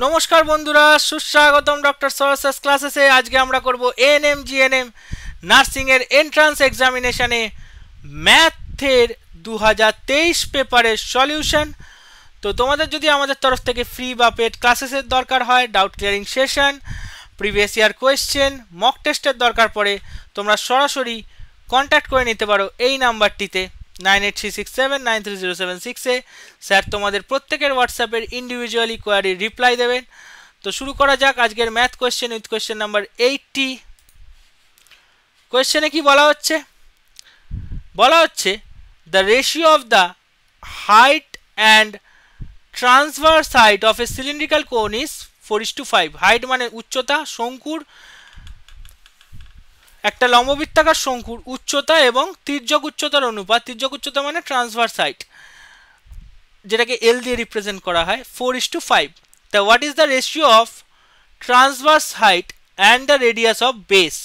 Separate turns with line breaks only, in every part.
নমস্কার বন্ধুরা, সুস্বাগতম ডক্টর সরসেস ক্লাসেসে। আজকে আমরা করব এএনএম জিএনএম নার্সিং এর এন্ট্রান্স এক্সামিনেশনে ম্যাথের 2023 পেপারের সলিউশন। তো তোমাদের যদি আমাদের তরফ থেকে ফ্রি বা পেড ক্লাসেসের দরকার হয়, doubt clearing session, previous year question, mock টেস্টের দরকার পড়ে, তোমরা সরাসরি কন্ট্যাক্ট করে নিতে পারো এই নাম্বারটিতে 9836793076-এ। স্যার তোমাদের প্রত্যেকের হোয়াটসঅ্যাপের ইন্ডিভিজুয়ালি কোয়ারির রিপ্লাই দেবেন। তো শুরু করা যাক আজকের math question with question number 80। কোয়েশ্চেনে কি বলা হচ্ছে? The ratio of the height and transverse height of A cylindrical কোন ইজ 4:5। হাইট মানে উচ্চতা, শঙ্কুর একটা লম্ববৃত্তাকার শঙ্কুর উচ্চতা এবং তির্যক উচ্চতার অনুপাত। তির্যক উচ্চতা মানে ট্রান্সভার্স হাইট, যেটাকে এল দিয়ে রিপ্রেজেন্ট করা হয়, 4:5। তা what is the ratio of transverse height and the radius of base?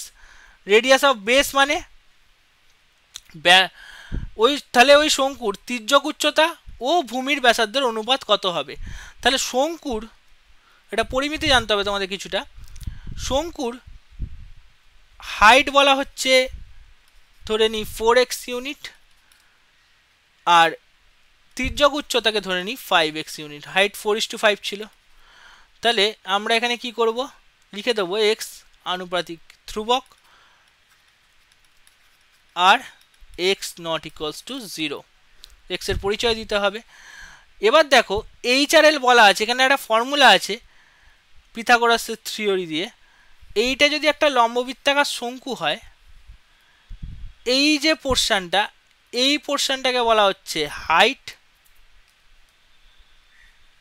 Radius of base মানে তাহলে ওই শঙ্কুর তির্যক উচ্চতা ও ভূমির ব্যাসার্ধের অনুপাত কত হবে? তাহলে শঙ্কুর, এটা পরিমিতি জানতে হবে তোমাদের কিছুটা। শঙ্কুর হাইট বলা হচ্ছে ধরে নিই 4x ইউনিট, আর তির্যক উচ্চতাকে ধরে নিই 5x ইউনিট। হাইট 4:5 ছিল। তাহলে আমরা এখানে কি করব, লিখে দেবো x আনুপাতিক ধ্রুবক আর x not equals to 0। x এর পরিচয় দিতে হবে। এবার দেখো HRL বলা আছে, এখানে একটা ফর্মুলা আছে পিথাগোরাসের থিওরি দিয়ে। এইটা যদি একটা লম্ববৃত্তাকার শঙ্কু হয়, এই যে পোর্শনটা, এই পোর্শনটাকে বলা হচ্ছে হাইট,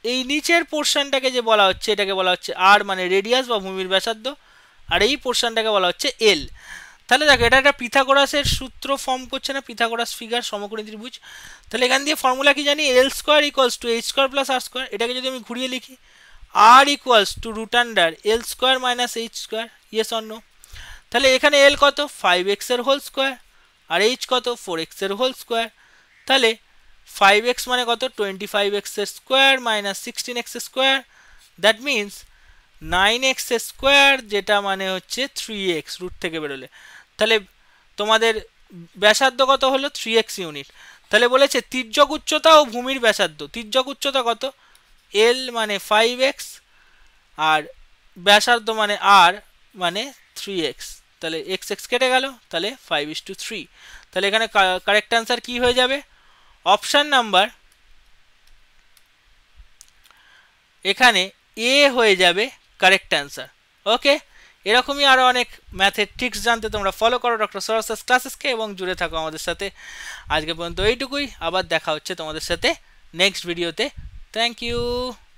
এই নিচের পোর্শনটাকে যে বলা হচ্ছে এটাকে বলা হচ্ছে আর মানে রেডিয়াস বা ভূমির ব্যাসার্ধ, আর এই পোর্শনটাকে বলা হচ্ছে এল। তাহলে দেখো এটা একটা পিথাগোরাসের সূত্র ফর্ম করছে না, পিথাগোরাস ফিগার, সমকোণী ত্রিভুজ। তাহলে এখান দিয়ে ফর্মুলা কি জানি, L square equals to H square plus R square. এটাকে যদি আমি ঘুরিয়ে লিখি, R equals to root under L square minus H square. Yes or no? তাহলে এখানে এল কত, 5x এর হোল স্কোয়ার, আর এইচ কত, 4x এর হোল স্কোয়ার। তাহলে 5x মানে কত, 25x এর square minus 16x square, that means 9x square, যেটা মানে হচ্ছে 3x রুট থেকে বেরোলে। তাহলে তোমাদের ব্যাসার্ধ কত হলো, 3x ইউনিট। তাহলে বলেছে তির্যক উচ্চতা ও ভূমির ব্যাসার্ধ। তির্যক উচ্চতা কত, এল মানে 5x, আর ব্যাসার্ধ মানে আর মানে 3x। তাহলে x কেটে গেল, তাহলে 5:3। তাহলে এখানে কারেক্ট অ্যান্সার কি হয়ে যাবে? অপশান নাম্বার এখানে এ হয়ে যাবে কারেক্ট অ্যান্সার। ওকে, এরকমই আরও অনেক ম্যাথের ট্রিক্স জানতে তোমরা ফলো করো ডক্টর সরসেস ক্লাসেসকে এবং জুড়ে থাকো আমাদের সাথে। আজকে পর্যন্ত এইটুকুই, আবার দেখা হচ্ছে তোমাদের সাথে নেক্সট ভিডিওতে। Thank you.